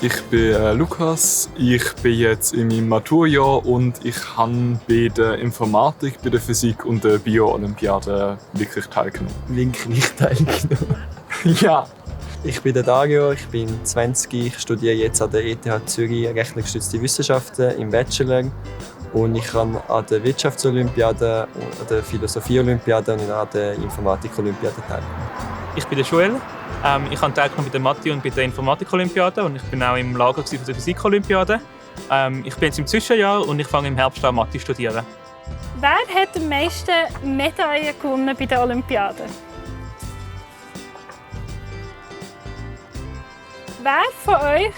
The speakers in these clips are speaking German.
Ich bin Lukas, ich bin jetzt in meinem Maturjahr und ich habe bei der Informatik, bei der Physik und der Bio-Olympiade wirklich teilgenommen. Wirklich teilgenommen. Ja. Ich bin der Dario, ich bin 20, ich studiere jetzt an der ETH Zürich rechnungsgestützte Wissenschaften im Bachelor und ich kann an der Wirtschaftsolympiade, an der Philosophie-Olympiade und an der Informatik-Olympiade teilnehmen. Ich bin der Joel. Ich habe teilgenommen bei der Mathe und bei der Informatik-Olympiade und ich bin auch im Lager von der Physik-Olympiade. Ich bin jetzt im Zwischenjahr und ich fange im Herbst an Mathe zu studieren. Wer hat am meisten Medaillen gewonnen bei der Olympiade? Wer von euch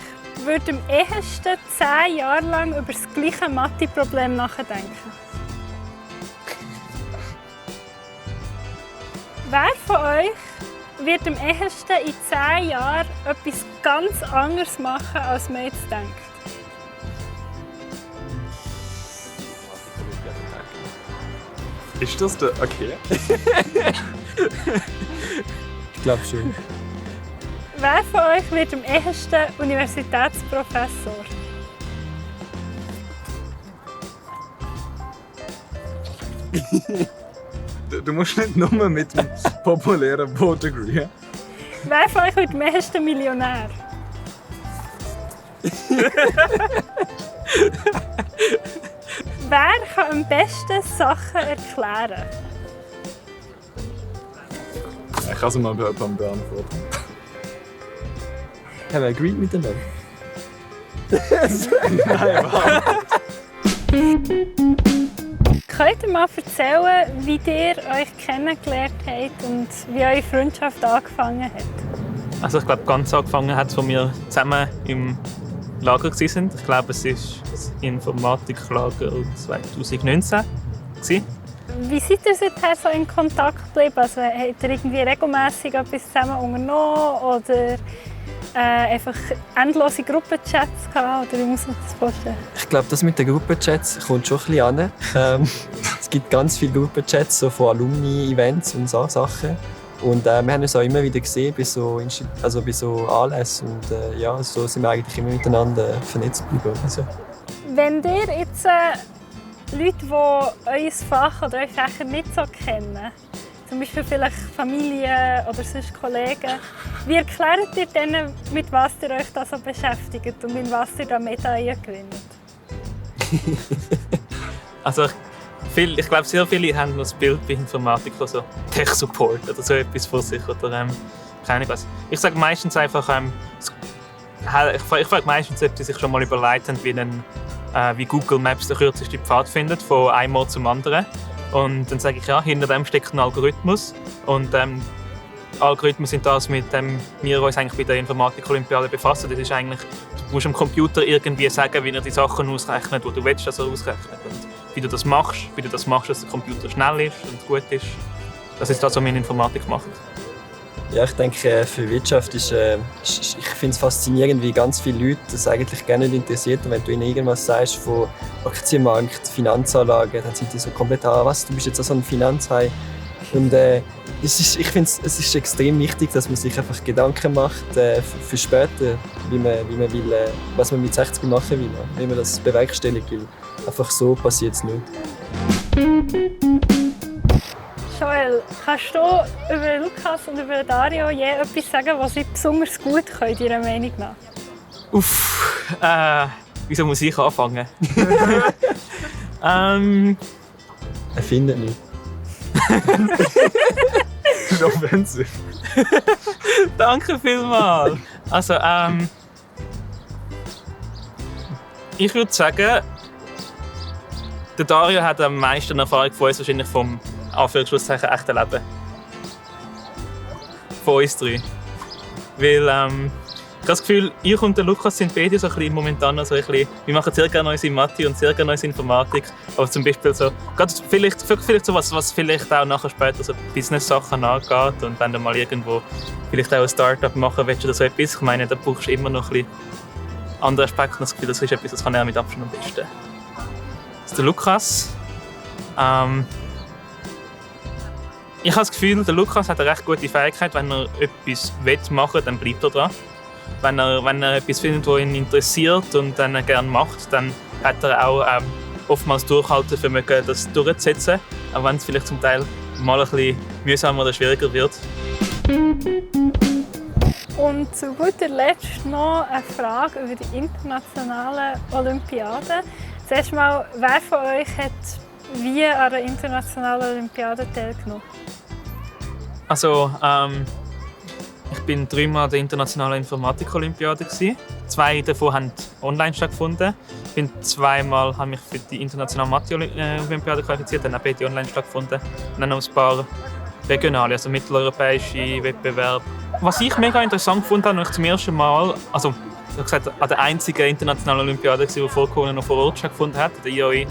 würde am ehesten 10 Jahre lang über das gleiche Mathe-Problem nachdenken? Wer von euch wird am ehesten in 10 Jahren etwas ganz anderes machen, als man jetzt denkt? Ist das der? Okay. Ich glaube schon. Wer von euch wird am ehesten Universitätsprofessor? Du musst nicht nur mit dem populären Bodegree. Wer von euch wird am ehesten Millionär? Wer kann am besten Sachen erklären? Ich kann es mal beantworten. Haben wir agreed miteinander? Nein, überhaupt nicht. Könnt ihr mal erzählen, wie ihr euch kennengelernt habt und wie eure Freundschaft angefangen hat? Also ich glaube, ganz angefangen hat es, als wir zusammen im Lager waren. Ich glaube, es war das Informatiklager 2019. Wie seid ihr seither so in Kontakt geblieben? Also, habt ihr irgendwie regelmässig etwas zusammen unternommen oder einfach endlose Gruppenchats gehabt? Oder wie muss man das vorstellen? Ich glaube, das mit den Gruppenchats kommt schon ein bisschen an. Es gibt ganz viele Gruppenchats so von Alumni-Events und so Sachen. Und wir haben uns auch immer wieder gesehen bei so, bei so Anlässen. Und ja, so sind wir eigentlich immer miteinander vernetzt geblieben. Also. Wenn ihr jetzt Leute, die euer Fach oder eure Fächer nicht so kennen, zum Beispiel vielleicht Familie oder sonst Kollegen, wie erklärt ihr denen, mit was ihr euch da so beschäftigt und in was ihr da Medaillen gewinnt? Also ich glaube, sehr viele haben noch das Bild bei Informatik von so Tech-Support oder so etwas vor sich. Oder, keine Ahnung. Ich sage meistens einfach, ich frage meistens, ob sie sich schon mal überlegt haben, wie Google Maps den kürzesten Pfad findet, von einem Ort zum anderen. Und dann sage ich, ja, hinter dem steckt ein Algorithmus. Und Algorithmen sind das, mit dem wir uns eigentlich bei der Informatik-Olympiade befassen. Das ist eigentlich, du musst dem Computer irgendwie sagen, wie er die Sachen ausrechnet, die du willst, dass er ausrechnet. Und wie du das machst, dass der Computer schnell ist und gut ist. Das ist das, was wir in Informatik machen. Ja, ich denke, für Wirtschaft ist, ich finde es faszinierend, wie ganz viele Leute das eigentlich gerne nicht interessiert. Und wenn du ihnen irgendwas sagst von Aktienmarkt, Finanzanlagen, dann sind die so komplett, was, du bist jetzt auch so ein Finanzhai. Und ich finde, es ist extrem wichtig, dass man sich einfach Gedanken macht für später, wie man will, was man mit 60 machen will, wie man das bewerkstelligen will. Einfach so passiert es nicht. Joel, kannst du über Lukas und über Dario je etwas sagen, was sie besonders gut können, deiner Meinung nach? Wieso muss ich anfangen? Er findet nicht. Offensiv. Danke vielmals. Also, ich würde sagen, der Dario hat am meisten Erfahrung von uns wahrscheinlich vom Anführungszeichen echten Leben. Von uns drei. Weil ich habe das Gefühl, ich und der Lukas sind beide so ein bisschen momentan so ein bisschen, wir machen sehr gerne unsere Mathe und sehr gerne unsere Informatik. Aber zum Beispiel so, vielleicht so was vielleicht auch nachher später so Business-Sachen angeht und wenn du mal irgendwo vielleicht auch ein Start-up machen willst oder so etwas, ich meine, da brauchst du immer noch ein bisschen andere Aspekte. Das Gefühl, das ist etwas, das kann er mit Abstand am besten. Das ist der Lukas. Ich habe das Gefühl, der Lukas hat eine recht gute Fähigkeit. Wenn er etwas machen will, dann bleibt er dran. wenn er etwas findet, das ihn interessiert und dann gerne macht, dann hat er auch oftmals Durchhaltevermögen, das durchzusetzen, auch wenn es vielleicht zum Teil mal ein bisschen mühsamer oder schwieriger wird. Und zu guter Letzt noch eine Frage über die internationalen Olympiaden. Zuerst mal, wer von euch hat wie an der internationalen Olympiade teilgenommen? Also, ich bin 3-mal an der internationalen Informatik-Olympiade. 2 davon haben online stattgefunden. Ich bin 2-mal habe mich für die internationale Mathe-Olympiade qualifiziert, dann haben beide online stattgefunden. Und dann noch ein paar regionale, also mitteleuropäische Wettbewerbe. Was ich mega interessant gefunden habe, als ich zum ersten Mal, also ich habe gesagt, an der einzigen internationalen Olympiade, die vor Corona noch vor Ort stattgefunden hat, der IOI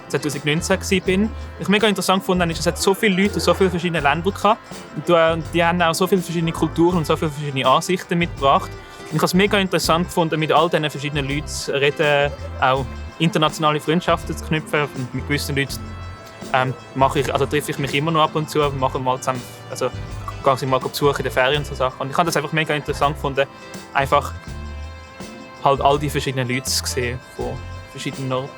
2019 war. Was ich mega interessant gefunden habe, ist, es hat so viele Leute aus so vielen verschiedenen Ländern gehabt. Und die haben auch so viele verschiedene Kulturen und so viele verschiedene Ansichten mitgebracht. Und ich habe es mega interessant gefunden, mit all diesen verschiedenen Leuten zu reden, auch internationale Freundschaften zu knüpfen. Und mit gewissen Leuten treffe ich mich immer noch ab und zu, mache mal zusammen, also gehe sie mal besuchen in den Ferien und so Sachen. Und ich habe das einfach mega interessant gefunden, einfach halt all die verschiedenen Leute zu sehen von verschiedenen Orten.